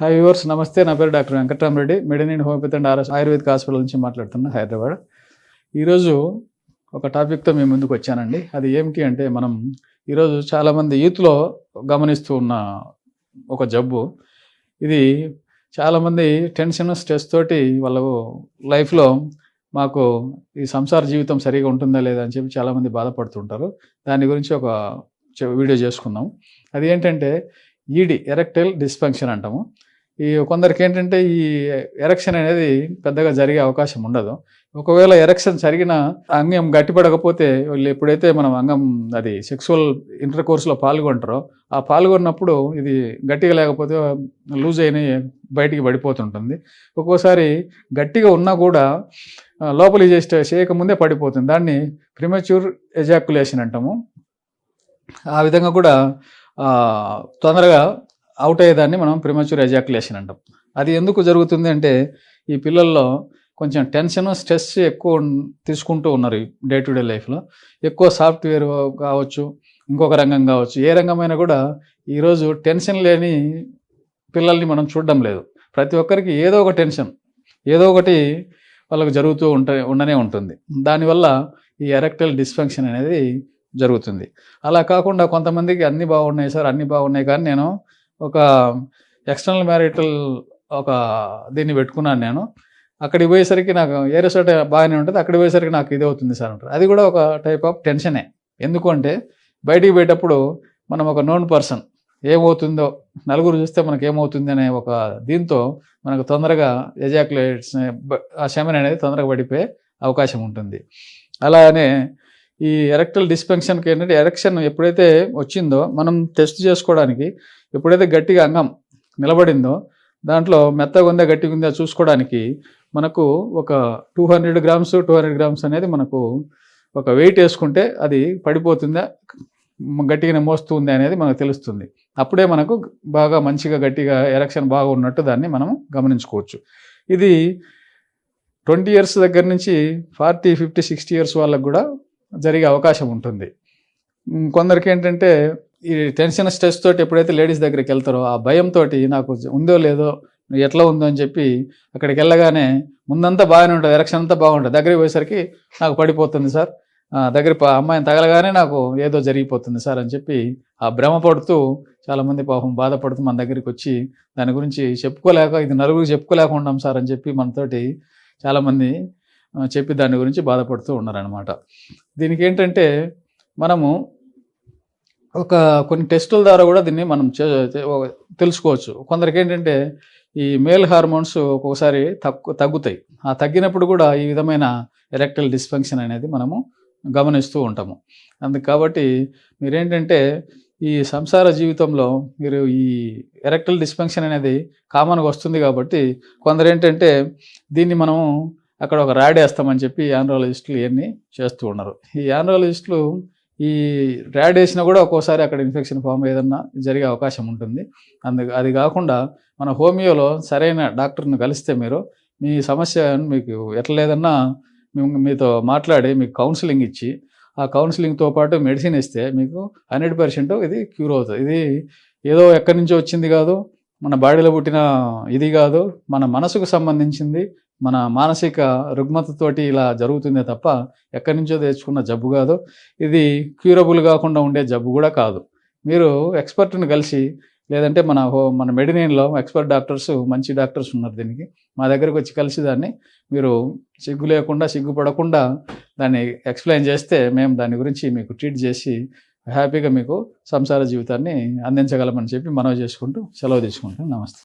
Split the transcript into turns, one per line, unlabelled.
Hi viewers, నమస్తే. నా పేరు doctor Venkatramareddy, Medinine homeopathy and ayurvedic hospital నుంచి మాట్లాడుతున్నా, హైదరాబాద్. ఈరోజు ఒక టాపిక్తో మీ ముందుకు వచ్చానండి. అది ఏమిటి అంటే, మనం ఈరోజు చాలామంది యూత్లో గమనిస్తూ ఉన్న ఒక జబ్బు ఇది. చాలామంది టెన్షన్, స్ట్రెస్ తోటి వాళ్ళు లైఫ్లో మాకు ఈ సంసార జీవితం సరిగా ఉంటుందా లేదా అని చెప్పి చాలామంది బాధపడుతుంటారు. దాని గురించి ఒక వీడియో చేసుకుందాం. అది ఏంటంటే ఈడి, ఎరెక్టైల్ డిస్ఫంక్షన్ అంటాము. ఈ కొందరికి ఏంటంటే ఈ ఎరెక్షన్ అనేది పెద్దగా జరిగే అవకాశం ఉండదు. ఒకవేళ ఎరెక్షన్ జరిగిన అంగం గట్టిపడకపోతే, వీళ్ళు ఎప్పుడైతే మనం అంగం అది సెక్సువల్ ఇంటర్ కోర్స్లో పాల్గొంటారో, ఆ పాల్గొన్నప్పుడు ఇది గట్టిగా లేకపోతే లూజ్ అయిన బయటికి పడిపోతుంటుంది. ఒక్కోసారి గట్టిగా ఉన్నా కూడా లోపలి చేయకముందే పడిపోతుంది. దాన్ని ప్రిమచ్యూర్ ఎజాక్యులేషన్ అంటాము. ఆ విధంగా కూడా తొందరగా అవుట్ అయ్యేదాన్ని మనం ప్రిమచ్యూర్ ఎజాక్యులేషన్ అంటాం. అది ఎందుకు జరుగుతుంది అంటే, ఈ పిల్లల్లో కొంచెం టెన్షన్, స్ట్రెస్ ఎక్కువ తీసుకుంటూ ఉన్నారు డే టు డే లైఫ్లో. ఎక్కువ సాఫ్ట్వేర్ కావచ్చు, ఇంకొక రంగం కావచ్చు, ఏ రంగమైనా కూడా ఈరోజు టెన్షన్ లేని పిల్లల్ని మనం చూడడం లేదు. ప్రతి ఒక్కరికి ఏదో ఒక టెన్షన్, ఏదో ఒకటి వాళ్ళకు జరుగుతూ ఉండనే ఉంటుంది. దానివల్ల ఈ ఎరెక్టైల్ డిస్ఫంక్షన్ అనేది జరుగుతుంది. అలా కాకుండా కొంతమందికి అన్నీ బాగున్నాయి సార్, అన్నీ బాగున్నాయి, కానీ నేను ఒక ఎక్స్టర్నల్ మ్యారిటల్ ఒక దీన్ని పెట్టుకున్నాను. నేను అక్కడికి పోయేసరికి నాకు ఏరే చోట బాగానే ఉంటుంది, అక్కడికి పోయేసరికి నాకు ఇది అవుతుంది సార్ అంటారు. అది కూడా ఒక టైప్ ఆఫ్ టెన్షనే. ఎందుకు అంటే, బయటికి పోయేటప్పుడు మనం ఒక నోన్ పర్సన్, ఏమవుతుందో నలుగురు చూస్తే మనకు ఏమవుతుంది అనే ఒక దీంతో మనకు తొందరగా ఎజాక్యులేట్స్, ఆ సెమెన్ అనేది తొందరగా పడిపోయే అవకాశం ఉంటుంది. అలానే ఈ ఎరెక్టల్ డిస్ఫంక్షన్కి ఏంటంటే, ఎరెక్షన్ ఎప్పుడైతే వచ్చిందో మనం టెస్ట్ చేసుకోవడానికి, ఎప్పుడైతే గట్టిగా అంగం నిలబడిందో దాంట్లో మెత్తగా ఉందా గట్టిగా ఉందా చూసుకోవడానికి మనకు ఒక 200 గ్రామ్స్ అనేది మనకు ఒక వెయిట్ వేసుకుంటే అది పడిపోతుందా గట్టిగానే మోస్తుంది అనేది మనకు తెలుస్తుంది. అప్పుడే మనకు బాగా మంచిగా గట్టిగా ఎరెక్షన్ బాగా ఉన్నట్టు దాన్ని మనం గమనించుకోవచ్చు. ఇది 20 ఇయర్స్ దగ్గర నుంచి 40, 50, 60 ఇయర్స్ వాళ్ళకు కూడా జరిగే అవకాశం ఉంటుంది. కొందరికి ఏంటంటే ఈ టెన్షన్, స్ట్రెస్ తోటి ఎప్పుడైతే లేడీస్ దగ్గరికి వెళ్తారో, ఆ భయంతో నాకు ఉందో లేదో, ఎట్లా ఉందో అని చెప్పి అక్కడికి వెళ్ళగానే ముందంతా బాగానే ఉంటుంది, ఎరెక్షన్ అంతా బాగుంటుంది. దగ్గరికి పోయేసరికి నాకు పడిపోతుంది సార్, అమ్మాయిని తగలగానే నాకు ఏదో జరిగిపోతుంది సార్ అని చెప్పి ఆ భ్రమ పడుతూ చాలామంది పాపం బాధపడుతూ మన దగ్గరికి వచ్చి దాని గురించి చెప్పుకోలేక, ఇది నలుగురికి చెప్పుకోలేక ఉన్నాం సార్ అని చెప్పి మనతోటి చాలామంది చెప్పి దాని గురించి బాధపడుతూ ఉన్నారనమాట. దీనికి ఏంటంటే మనము కొన్ని టెస్టుల ద్వారా కూడా దీన్ని మనం తెలుసుకోవచ్చు. కొందరికి ఏంటంటే ఈ మేల్ హార్మోన్స్ ఒక్కొక్కసారి తగ్గుతాయి. ఆ తగ్గినప్పుడు కూడా ఈ విధమైన ఎరెక్టైల్ డిస్ఫంక్షన్ అనేది మనము గమనిస్తూ ఉంటాము. కాబట్టి మీరేంటంటే ఈ సంసార జీవితంలో మీరు ఈ ఎరెక్టైల్ డిస్ఫంక్షన్ అనేది కామన్గా వస్తుంది. కాబట్టి కొందరు ఏంటంటే దీన్ని మనము అక్కడ ఒక రాడ్ వేస్తామని చెప్పి ఆండ్రాలజిస్టులు ఇవన్నీ చేస్తూ ఉన్నారు. ఈ ఆండ్రాలజిస్టులు ఈ ర్యాడ్ వేసినా కూడా ఒక్కోసారి అక్కడ ఇన్ఫెక్షన్ ఫామ్ ఏదన్నా జరిగే అవకాశం ఉంటుంది. అది కాకుండా మన హోమియోలో సరైన డాక్టర్ని కలిస్తే మీరు మీ సమస్య మీకు ఎట్లా లేదన్నా మీతో మాట్లాడి మీకు కౌన్సిలింగ్ ఇచ్చి, ఆ కౌన్సిలింగ్తో పాటు మెడిసిన్ ఇస్తే మీకు 100% ఇది క్యూర్ అవుతుంది. ఇది ఏదో ఎక్కడి నుంచో వచ్చింది కాదు, మన బాడీలో పుట్టిన ఇది కాదు, మన మనసుకు సంబంధించింది, మన మానసిక రుగ్మతతోటి ఇలా జరుగుతుందే తప్ప ఎక్కడి నుంచో తెచ్చుకున్న జబ్బు కాదు. ఇది క్యూరబుల్ కాకుండా ఉండే జబ్బు కూడా కాదు. మీరు ఎక్స్పర్ట్ని కలిసి, లేదంటే మన మెడినైన్లో ఎక్స్పర్ట్ డాక్టర్స్, మంచి డాక్టర్స్ ఉన్నారు దీనికి, మా దగ్గరకు వచ్చి కలిసి దాన్ని మీరు సిగ్గుపడకుండా దాన్ని ఎక్స్ప్లెయిన్ చేస్తే మేము దాని గురించి మీకు ట్రీట్ చేసి హ్యాపీగా మీకు సంసార జీవితాన్ని అందించగలమని చెప్పి మనవి చేసుకుంటూ సెలవు తీసుకుంటాం. నమస్తే.